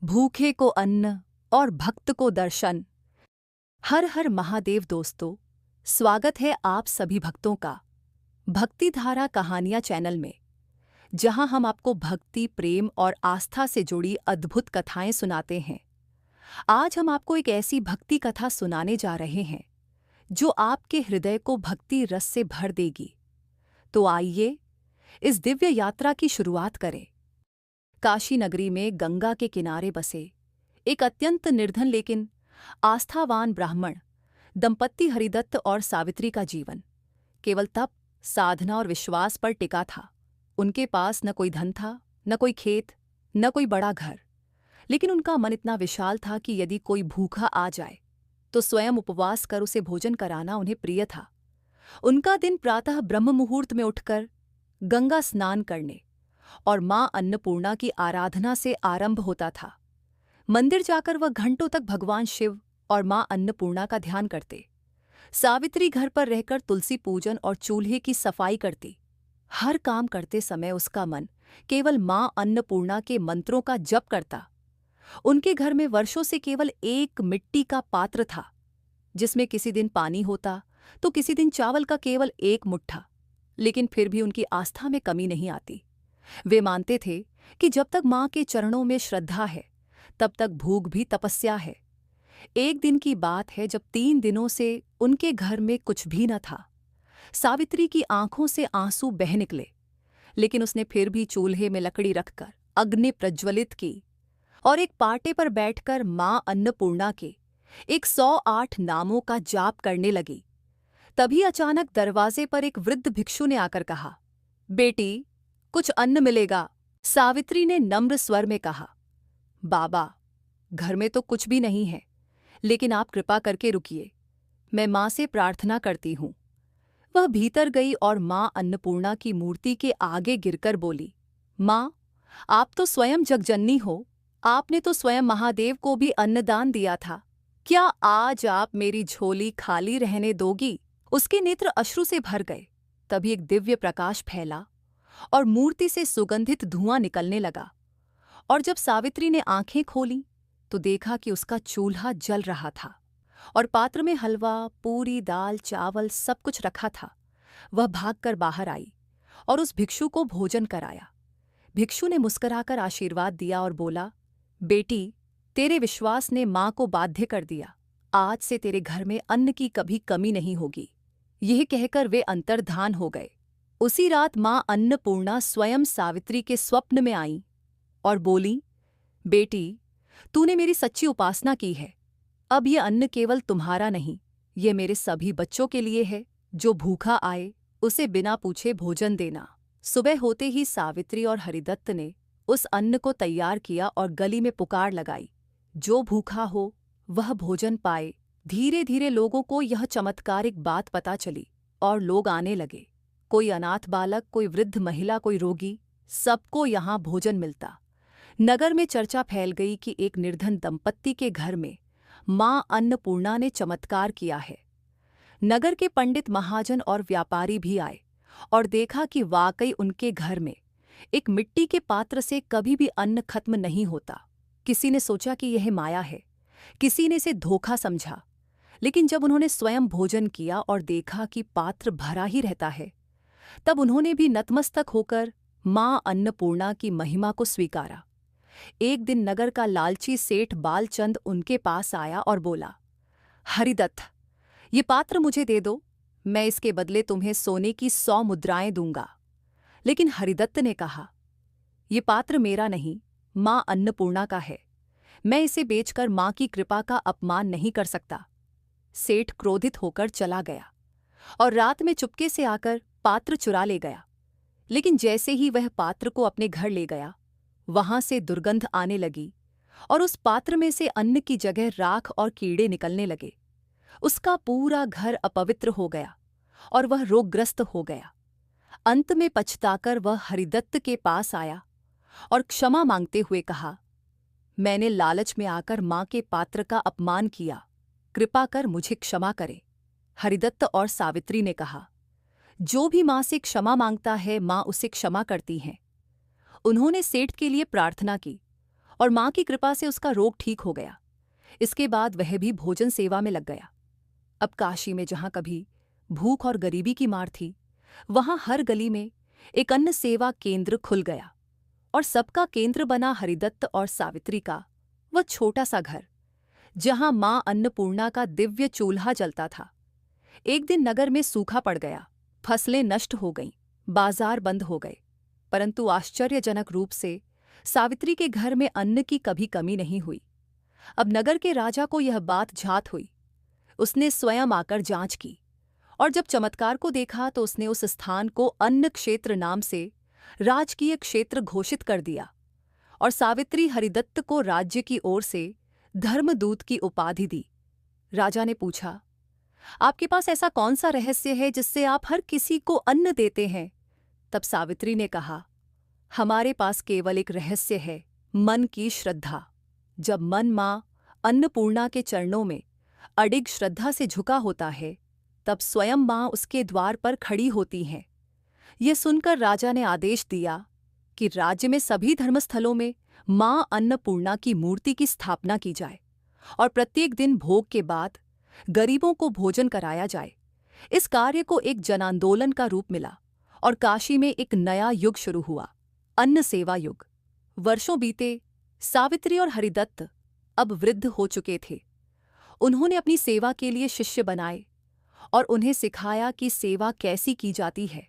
भूखे को अन्न और भक्त को दर्शन। हर हर महादेव दोस्तों, स्वागत है आप सभी भक्तों का भक्ति धारा कहानियाँ चैनल में, जहां हम आपको भक्ति, प्रेम और आस्था से जुड़ी अद्भुत कथाएं सुनाते हैं। आज हम आपको एक ऐसी भक्ति कथा सुनाने जा रहे हैं जो आपके हृदय को भक्ति रस से भर देगी। तो आइए इस दिव्य यात्रा की शुरुआत करें। काशी नगरी में गंगा के किनारे बसे एक अत्यंत निर्धन लेकिन आस्थावान ब्राह्मण दंपत्ति हरिदत्त और सावित्री का जीवन केवल तप, साधना और विश्वास पर टिका था। उनके पास न कोई धन था, न कोई खेत, न कोई बड़ा घर, लेकिन उनका मन इतना विशाल था कि यदि कोई भूखा आ जाए तो स्वयं उपवास कर उसे भोजन कराना उन्हें प्रिय था। उनका दिन प्रातः ब्रह्म मुहूर्त में उठकर गंगा स्नान करने और मां अन्नपूर्णा की आराधना से आरंभ होता था। मंदिर जाकर वह घंटों तक भगवान शिव और मां अन्नपूर्णा का ध्यान करते। सावित्री घर पर रहकर तुलसी पूजन और चूल्हे की सफाई करती। हर काम करते समय उसका मन केवल मां अन्नपूर्णा के मंत्रों का जप करता। उनके घर में वर्षों से केवल एक मिट्टी का पात्र था, जिसमें किसी दिन पानी होता तो किसी दिन चावल का केवल एक मुट्ठा, लेकिन फिर भी उनकी आस्था में कमी नहीं आती। वे मानते थे कि जब तक मां के चरणों में श्रद्धा है तब तक भूख भी तपस्या है। एक दिन की बात है जब 3 दिनों से उनके घर में कुछ भी न था। सावित्री की आंखों से आंसू बह निकले, लेकिन उसने फिर भी चूल्हे में लकड़ी रखकर अग्नि प्रज्वलित की और एक पाटे पर बैठकर मां अन्नपूर्णा के 108 नामों का जाप करने लगी। तभी अचानक दरवाजे पर एक वृद्ध भिक्षु ने आकर कहा, बेटी, कुछ अन्न मिलेगा। सावित्री ने नम्र स्वर में कहा, बाबा, घर में तो कुछ भी नहीं है, लेकिन आप कृपा करके रुकिए, मैं मां से प्रार्थना करती हूं। वह भीतर गई और मां अन्नपूर्णा की मूर्ति के आगे गिरकर बोली, मां, आप तो स्वयं जगजननी हो, आपने तो स्वयं महादेव को भी अन्नदान दिया था। क्या आज आप मेरी झोली खाली रहने दोगी? उसके नेत्र अश्रु से भर गए। तभी एक दिव्य प्रकाश फैला और मूर्ति से सुगंधित धुआं निकलने लगा, और जब सावित्री ने आंखें खोलीं तो देखा कि उसका चूल्हा जल रहा था और पात्र में हलवा, पूरी, दाल, चावल सब कुछ रखा था। वह भागकर बाहर आई और उस भिक्षु को भोजन कराया। भिक्षु ने मुस्कुराकर आशीर्वाद दिया और बोला, बेटी, तेरे विश्वास ने मां को बाध्य कर दिया। आज से तेरे घर में अन्न की कभी कमी नहीं होगी। यह कहकर वे अंतर्धान हो गए। उसी रात मां अन्नपूर्णा स्वयं सावित्री के स्वप्न में आई और बोली, बेटी, तूने मेरी सच्ची उपासना की है। अब ये अन्न केवल तुम्हारा नहीं, ये मेरे सभी बच्चों के लिए है। जो भूखा आए उसे बिना पूछे भोजन देना। सुबह होते ही सावित्री और हरिदत्त ने उस अन्न को तैयार किया और गली में पुकार लगाई, जो भूखा हो वह भोजन पाए। धीरे धीरे लोगों को यह चमत्कारिक बात पता चली और लोग आने लगे। कोई अनाथ बालक, कोई वृद्ध महिला, कोई रोगी, सबको यहाँ भोजन मिलता। नगर में चर्चा फैल गई कि एक निर्धन दंपत्ति के घर में मां अन्नपूर्णा ने चमत्कार किया है। नगर के पंडित, महाजन और व्यापारी भी आए और देखा कि वाकई उनके घर में एक मिट्टी के पात्र से कभी भी अन्न खत्म नहीं होता। किसी ने सोचा कि यह माया है, किसी ने इसे धोखा समझा, लेकिन जब उन्होंने स्वयं भोजन किया और देखा कि पात्र भरा ही रहता है, तब उन्होंने भी नतमस्तक होकर मां अन्नपूर्णा की महिमा को स्वीकारा। एक दिन नगर का लालची सेठ बालचंद उनके पास आया और बोला, हरिदत्त, ये पात्र मुझे दे दो, मैं इसके बदले तुम्हें सोने की 100 मुद्राएं दूंगा। लेकिन हरिदत्त ने कहा, ये पात्र मेरा नहीं, मां अन्नपूर्णा का है। मैं इसे बेचकर मां की कृपा का अपमान नहीं कर सकता। सेठ क्रोधित होकर चला गया और रात में चुपके से आकर पात्र चुरा ले गया। लेकिन जैसे ही वह पात्र को अपने घर ले गया, वहां से दुर्गंध आने लगी और उस पात्र में से अन्न की जगह राख और कीड़े निकलने लगे। उसका पूरा घर अपवित्र हो गया और वह रोगग्रस्त हो गया। अंत में पछताकर वह हरिदत्त के पास आया और क्षमा मांगते हुए कहा, मैंने लालच में आकर मां के पात्र का अपमान किया, कृपा कर मुझे क्षमा करे। हरिदत्त और सावित्री ने कहा, जो भी मां से क्षमा मांगता है मां उसे क्षमा करती हैं। उन्होंने सेठ के लिए प्रार्थना की और माँ की कृपा से उसका रोग ठीक हो गया। इसके बाद वह भी भोजन सेवा में लग गया। अब काशी में जहाँ कभी भूख और गरीबी की मार थी, वहाँ हर गली में एक अन्न सेवा केंद्र खुल गया और सबका केंद्र बना हरिदत्त और सावित्री का वह छोटा सा घर, जहाँ माँ अन्नपूर्णा का दिव्य चूल्हा जलता था। एक दिन नगर में सूखा पड़ गया, फसलें नष्ट हो गईं, बाजार बंद हो गए, परंतु आश्चर्यजनक रूप से सावित्री के घर में अन्न की कभी कमी नहीं हुई। अब नगर के राजा को यह बात झात हुई। उसने स्वयं आकर जांच की और जब चमत्कार को देखा तो उसने उस स्थान को अन्न क्षेत्र नाम से राजकीय क्षेत्र घोषित कर दिया और सावित्री हरिदत्त को राज्य की ओर से धर्मदूत की उपाधि दी। राजा ने पूछा, आपके पास ऐसा कौन सा रहस्य है जिससे आप हर किसी को अन्न देते हैं? तब सावित्री ने कहा, हमारे पास केवल एक रहस्य है, मन की श्रद्धा। जब मन माँ अन्नपूर्णा के चरणों में अडिग श्रद्धा से झुका होता है, तब स्वयं माँ उसके द्वार पर खड़ी होती हैं। यह सुनकर राजा ने आदेश दिया कि राज्य में सभी धर्मस्थलों में माँ अन्नपूर्णा की मूर्ति की स्थापना की जाए और प्रत्येक दिन भोग के बाद गरीबों को भोजन कराया जाए। इस कार्य को एक जनांदोलन का रूप मिला और काशी में एक नया युग शुरू हुआ, अन्न सेवा युग। वर्षों बीते, सावित्री और हरिदत्त अब वृद्ध हो चुके थे। उन्होंने अपनी सेवा के लिए शिष्य बनाए और उन्हें सिखाया कि सेवा कैसी की जाती है।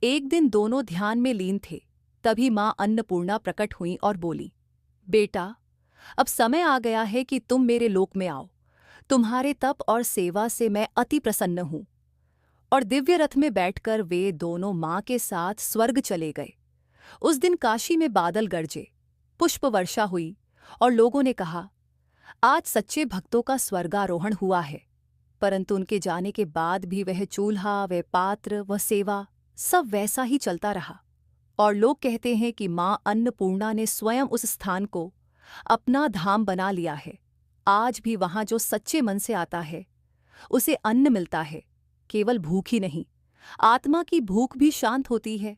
एक दिन दोनों ध्यान में लीन थे, तभी माँ अन्नपूर्णा प्रकट हुई और बोली, बेटा, अब समय आ गया है कि तुम मेरे लोक में आओ। तुम्हारे तप और सेवा से मैं अति प्रसन्न हूँ। और दिव्य रथ में बैठकर वे दोनों माँ के साथ स्वर्ग चले गए। उस दिन काशी में बादल गरजे, पुष्प वर्षा हुई और लोगों ने कहा, आज सच्चे भक्तों का स्वर्गारोहण हुआ है। परंतु उनके जाने के बाद भी वह चूल्हा, वह पात्र, वह सेवा सब वैसा ही चलता रहा। और लोग कहते हैं कि माँ अन्नपूर्णा ने स्वयं उस स्थान को अपना धाम बना लिया है। आज भी वहाँ जो सच्चे मन से आता है उसे अन्न मिलता है। केवल भूख ही नहीं, आत्मा की भूख भी शांत होती है।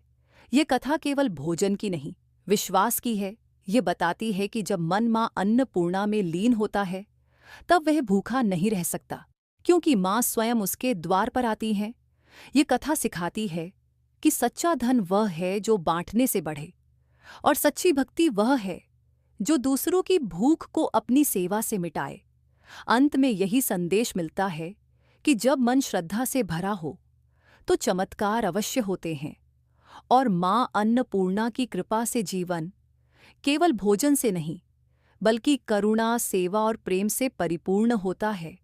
ये कथा केवल भोजन की नहीं, विश्वास की है। ये बताती है कि जब मन माँ अन्नपूर्णा में लीन होता है तब वह भूखा नहीं रह सकता, क्योंकि माँ स्वयं उसके द्वार पर आती हैं। ये कथा सिखाती है कि सच्चा धन वह है जो बांटने से बढ़े और सच्ची भक्ति वह है जो दूसरों की भूख को अपनी सेवा से मिटाए। अंत में यही संदेश मिलता है कि जब मन श्रद्धा से भरा हो तो चमत्कार अवश्य होते हैं और माँ अन्नपूर्णा की कृपा से जीवन केवल भोजन से नहीं बल्कि करुणा, सेवा और प्रेम से परिपूर्ण होता है।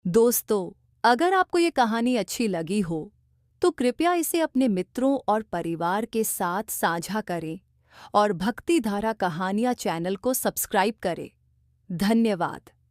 दोस्तों, अगर आपको ये कहानी अच्छी लगी हो तो कृपया इसे अपने मित्रों और परिवार के साथ साझा करें और भक्ति धारा कहानियाँ चैनल को सब्सक्राइब करें। धन्यवाद।